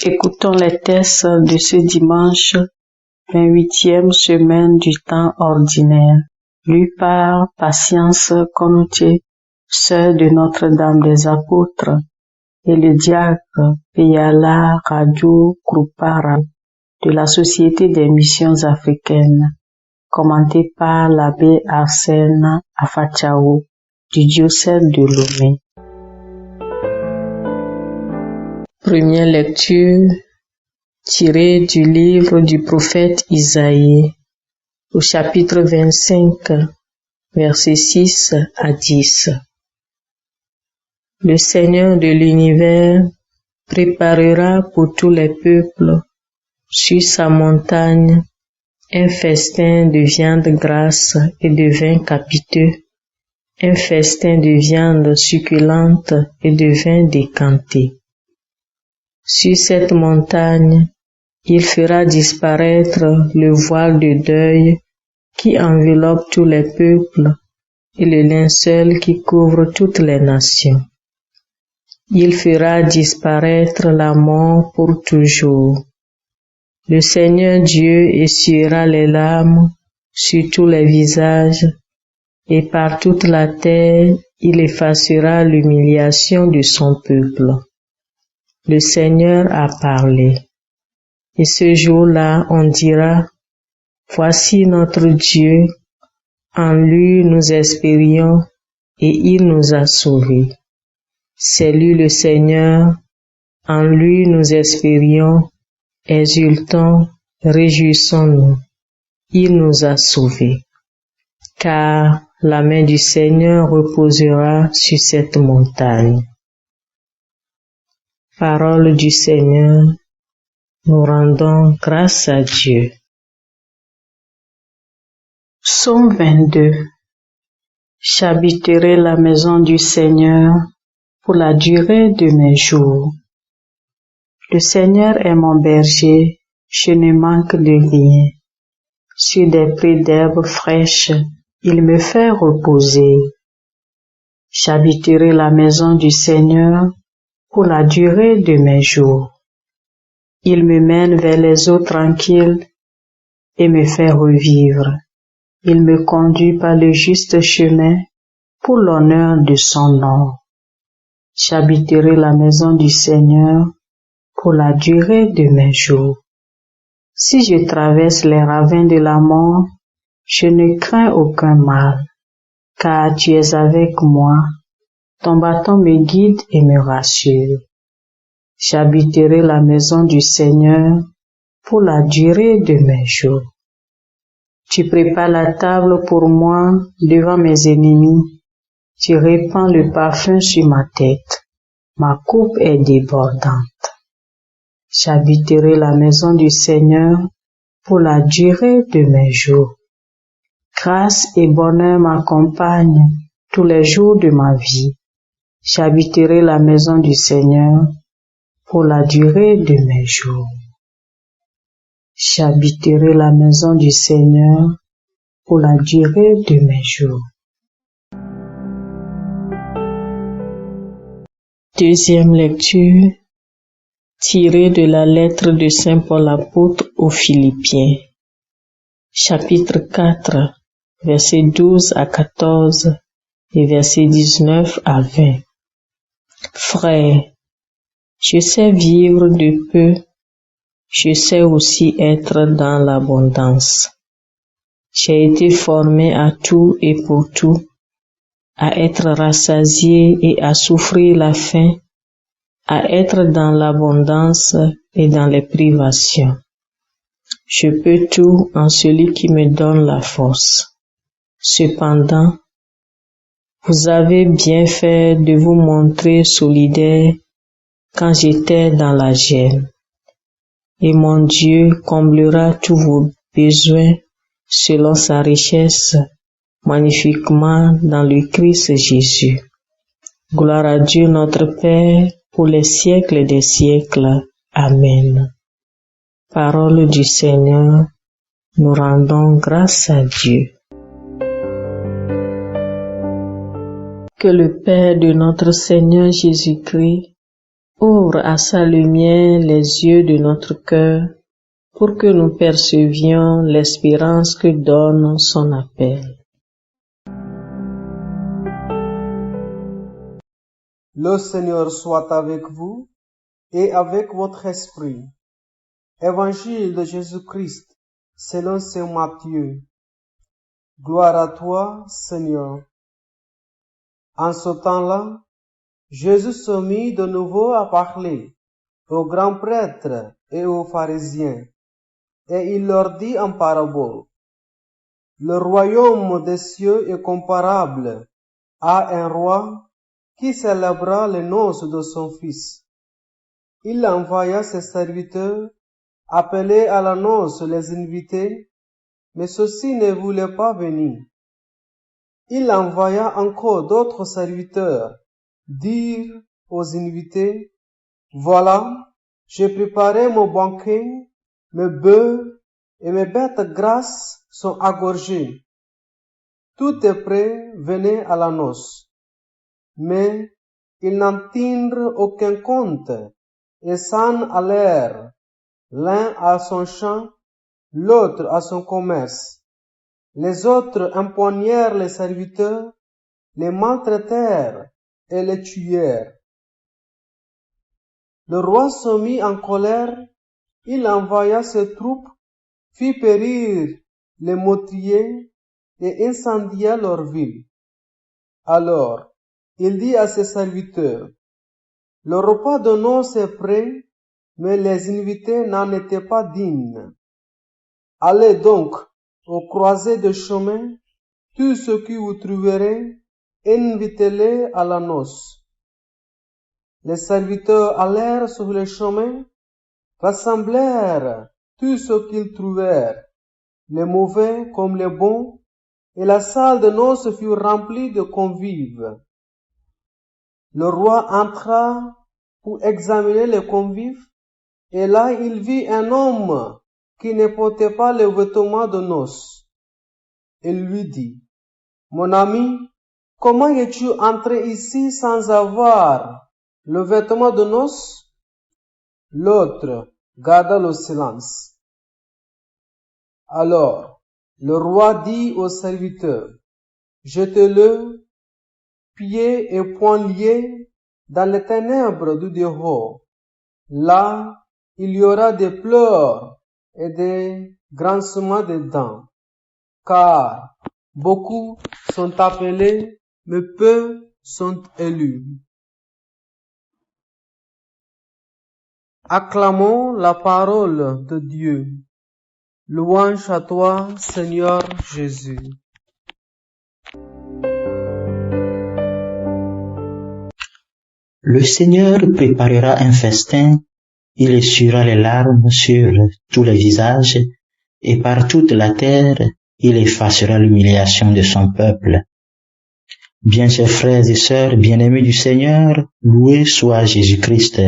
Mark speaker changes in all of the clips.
Speaker 1: Écoutons les textes de ce dimanche, 28e semaine du temps ordinaire, lu par Patience Konuche, sœur de Notre-Dame des Apôtres, et le diacre Peyala Radio Krupara de la Société des Missions Africaines, commenté par l'abbé Arsène Afachao du diocèse de Lomé. Première lecture tirée du livre du prophète Isaïe, au chapitre 25, versets 6 à 10. Le Seigneur de l'univers préparera pour tous les peuples sur sa montagne un festin de viande grasse et de vin capiteux, un festin de viande succulente et de vin décanté. Sur cette montagne, il fera disparaître le voile de deuil qui enveloppe tous les peuples et le linceul qui couvre toutes les nations. Il fera disparaître la mort pour toujours. Le Seigneur Dieu essuiera les larmes sur tous les visages et par toute la terre il effacera l'humiliation de son peuple. Le Seigneur a parlé. Et ce jour-là, on dira, voici notre Dieu, en lui nous espérions et il nous a sauvés. C'est lui le Seigneur, en lui nous espérions, exultons, réjouissons-nous. Il nous a sauvés. Car la main du Seigneur reposera sur cette montagne. Parole du Seigneur, nous rendons grâce à Dieu. Psaume 22. J'habiterai la maison du Seigneur pour la durée de mes jours. Le Seigneur est mon berger, je ne manque de rien. Sur des prés d'herbes fraîches, il me fait reposer. J'habiterai la maison du Seigneur pour la durée de mes jours. Il me mène vers les eaux tranquilles et me fait revivre. Il me conduit par le juste chemin pour l'honneur de son nom. J'habiterai la maison du Seigneur pour la durée de mes jours. Si je traverse les ravins de la mort, je ne crains aucun mal, car tu es avec moi. Ton bâton me guide et me rassure. J'habiterai la maison du Seigneur pour la durée de mes jours. Tu prépares la table pour moi devant mes ennemis. Tu répands le parfum sur ma tête. Ma coupe est débordante. J'habiterai la maison du Seigneur pour la durée de mes jours. Grâce et bonheur m'accompagnent tous les jours de ma vie. J'habiterai la maison du Seigneur pour la durée de mes jours. J'habiterai la maison du Seigneur pour la durée de mes jours. Deuxième lecture tirée de la lettre de Saint Paul apôtre aux Philippiens. Chapitre 4, versets 12 à 14 et versets 19 à 20. Frères, je sais vivre de peu, je sais aussi être dans l'abondance. J'ai été formé à tout et pour tout, à être rassasié et à souffrir la faim, à être dans l'abondance et dans les privations. Je peux tout en celui qui me donne la force. Cependant, vous avez bien fait de vous montrer solidaire quand j'étais dans la gêne. et mon Dieu comblera tous vos besoins selon sa richesse magnifiquement dans le Christ Jésus. Gloire à Dieu notre Père pour les siècles des siècles. Amen. Parole du Seigneur, nous rendons grâce à Dieu. Que le Père de notre Seigneur Jésus-Christ ouvre à sa lumière les yeux de notre cœur pour que nous percevions l'espérance que donne son appel.
Speaker 2: Le Seigneur soit avec vous et avec votre esprit. Évangile de Jésus-Christ selon saint Matthieu. Gloire à toi, Seigneur. En ce temps-là, Jésus se mit de nouveau à parler aux grands prêtres et aux pharisiens, et il leur dit en parabole: Le royaume des cieux est comparable à un roi qui célébra les noces de son fils. Il envoya ses serviteurs appeler à la noce les invités, mais ceux-ci ne voulaient pas venir. Il envoya encore d'autres serviteurs dire aux invités: Voilà, j'ai préparé mon banquet, mes bœufs et mes bêtes grasses sont égorgés. Tout est prêt, venez à la noce. Mais ils n'en tinrent aucun compte et s'en allèrent, l'un à son champ, l'autre à son commerce. Les autres empoignèrent les serviteurs, les maltraitèrent et les tuèrent. Le roi se mit en colère, il envoya ses troupes, fit périr les meurtriers et incendia leur ville. Alors, il dit à ses serviteurs: Le repas de noces est prêt, mais les invités n'en étaient pas dignes. Allez donc aux croisées de chemin, tous ceux qui vous trouverez, invitez-les à la noce. Les serviteurs allèrent sur le chemin, rassemblèrent tous ceux qu'ils trouvèrent, les mauvais comme les bons, et la salle de noces fut remplie de convives. Le roi entra pour examiner les convives, et là il vit un homme qui ne portait pas le vêtement de noces. Il lui dit: Mon ami, comment es-tu entré ici sans avoir le vêtement de noces? L'autre garda le silence. Alors, le roi dit au serviteur: Jetez-le, pieds et poings liés, dans les ténèbres du dehors. Là, il y aura des pleurs et des grincements de dents, car beaucoup sont appelés, mais peu sont élus. Acclamons la parole de Dieu. Louange à toi, Seigneur Jésus.
Speaker 3: Le Seigneur préparera un festin, il essuiera les larmes sur tous les visages, et par toute la terre, il effacera l'humiliation de son peuple. Bien chers frères et sœurs, bien-aimés du Seigneur, loué soit Jésus-Christ.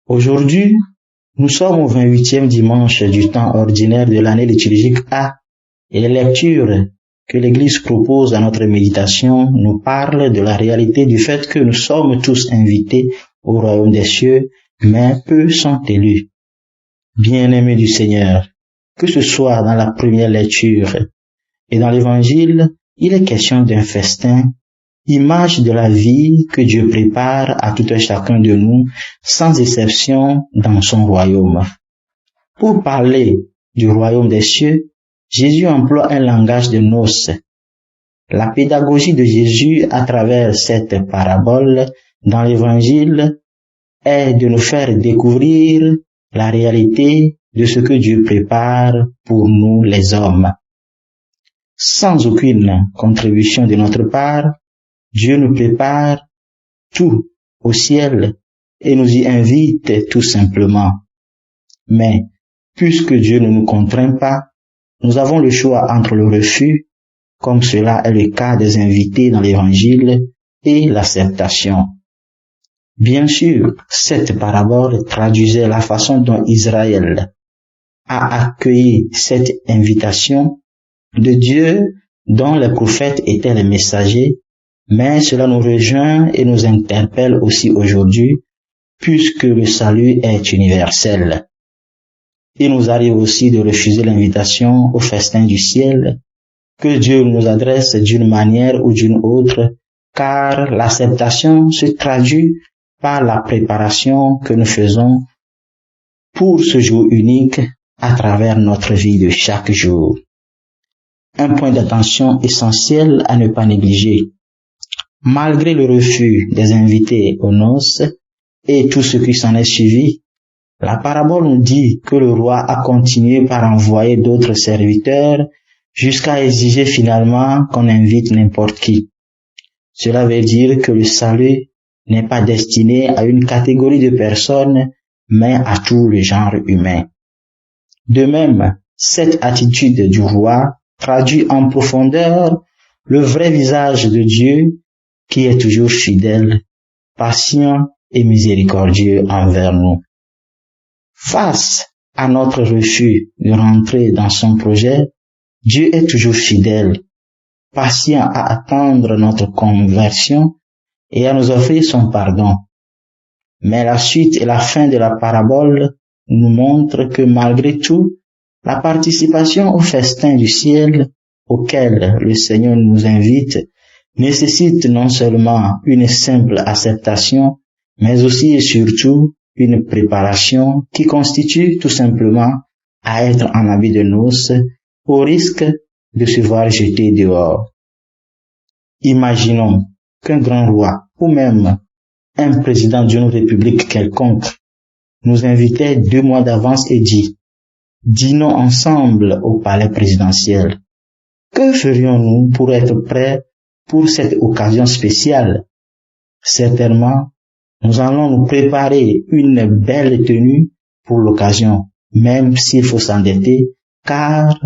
Speaker 3: Aujourd'hui, nous sommes au 28e dimanche du temps ordinaire de l'année liturgique A, et les lectures que l'Église propose à notre méditation nous parlent de la réalité du fait que nous sommes tous invités au royaume des cieux, mais peu sont élus. Bien-aimés du Seigneur, que ce soit dans la première lecture et dans l'Évangile, il est question d'un festin, image de la vie que Dieu prépare à tout un chacun de nous, sans exception, dans son royaume. Pour parler du royaume des cieux, Jésus emploie un langage de noces. La pédagogie de Jésus à travers cette parabole dans l'Évangile est de nous faire découvrir la réalité de ce que Dieu prépare pour nous les hommes. Sans aucune contribution de notre part, Dieu nous prépare tout au ciel et nous y invite tout simplement. Mais, puisque Dieu ne nous contraint pas, nous avons le choix entre le refus, comme cela est le cas des invités dans l'Évangile, et l'acceptation. Bien sûr, cette parabole traduisait la façon dont Israël a accueilli cette invitation de Dieu dont les prophètes étaient les messagers, mais cela nous rejoint et nous interpelle aussi aujourd'hui, puisque le salut est universel. Il nous arrive aussi de refuser l'invitation au festin du ciel, que Dieu nous adresse d'une manière ou d'une autre, car l'acceptation se traduit par la préparation que nous faisons pour ce jour unique à travers notre vie de chaque jour. Un point d'attention essentiel à ne pas négliger. Malgré le refus des invités aux noces et tout ce qui s'en est suivi, la parabole nous dit que le roi a continué par envoyer d'autres serviteurs jusqu'à exiger finalement qu'on invite n'importe qui. Cela veut dire que le salut n'est pas destiné à une catégorie de personnes, mais à tout le genre humain. De même, cette attitude du roi traduit en profondeur le vrai visage de Dieu qui est toujours fidèle, patient et miséricordieux envers nous. Face à notre refus de rentrer dans son projet, Dieu est toujours fidèle, patient à attendre notre conversion et à nous offrir son pardon. Mais la suite et la fin de la parabole nous montrent que malgré tout, la participation au festin du ciel auquel le Seigneur nous invite nécessite non seulement une simple acceptation, mais aussi et surtout une préparation qui constitue tout simplement à être en habit de noces au risque de se voir jeter dehors. Imaginons qu'un grand roi ou même un président d'une république quelconque nous invitait 2 mois d'avance et dit « Dînons ensemble au palais présidentiel ». Que ferions-nous pour être prêts pour cette occasion spéciale? Certainement, nous allons nous préparer une belle tenue pour l'occasion, même s'il faut s'endetter, car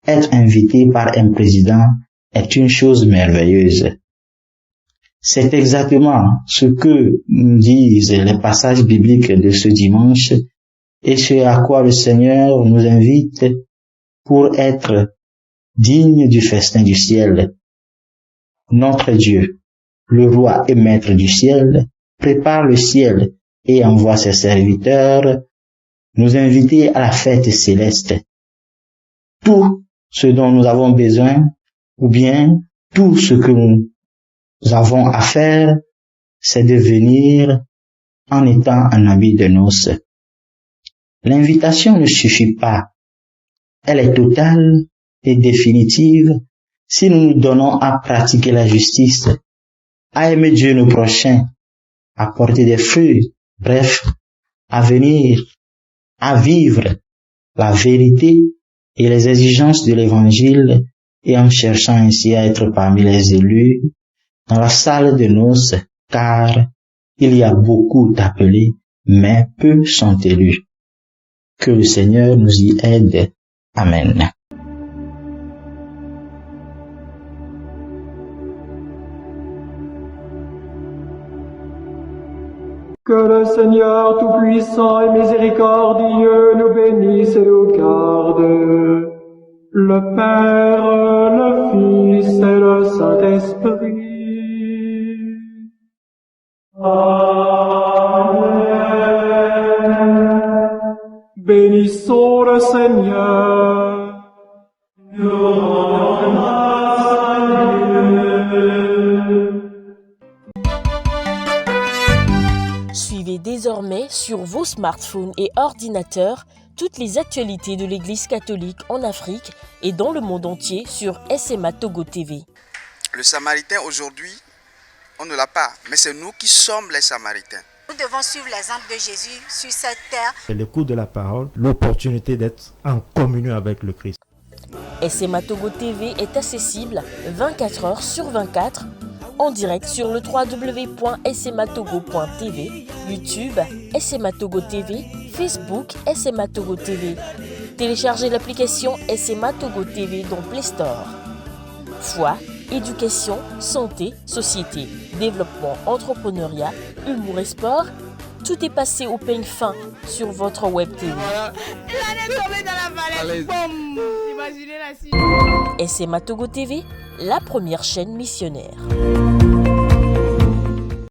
Speaker 3: être invité par un président est une chose merveilleuse. C'est exactement ce que nous disent les passages bibliques de ce dimanche et ce à quoi le Seigneur nous invite pour être dignes du festin du ciel. Notre Dieu, le roi et maître du ciel, prépare le ciel et envoie ses serviteurs nous inviter à la fête céleste. Tout ce dont nous avons besoin, ou bien tout ce que nous avons à faire, c'est de venir en étant en habit de noces. L'invitation ne suffit pas. Elle est totale et définitive si nous nous donnons à pratiquer la justice, à aimer Dieu nos prochains, à porter des fruits, bref, à venir, à vivre la vérité et les exigences de l'Évangile et en cherchant ainsi à être parmi les élus dans la salle de noces, car il y a beaucoup d'appelés, mais peu sont élus. Que le Seigneur nous y aide. Amen.
Speaker 4: Que le Seigneur Tout-Puissant et Miséricordieux nous bénisse et nous garde, le Père, le Fils et le Saint-Esprit. Amen. Bénissons le Seigneur. Nous rendons grâce à Dieu.
Speaker 5: Suivez désormais sur vos smartphones et ordinateurs toutes les actualités de l'Église catholique en Afrique et dans le monde entier sur SMA Togo TV.
Speaker 6: Le Samaritain aujourd'hui, on ne l'a pas, mais c'est nous qui sommes les Samaritains.
Speaker 7: Nous devons suivre l'exemple de Jésus sur cette terre.
Speaker 8: C'est l'écoute de la parole, l'opportunité d'être en communion avec le Christ.
Speaker 5: SMA Togo TV est accessible 24 heures sur 24 en direct sur le www.smatogo.tv, YouTube SMA Togo TV, Facebook SMA Togo TV. Téléchargez l'application SMA Togo TV dans Play Store. Foi, éducation, santé, société, développement, entrepreneuriat, humour et sport, tout est passé au peigne fin sur votre web TV. SMA Togo TV, la première chaîne missionnaire.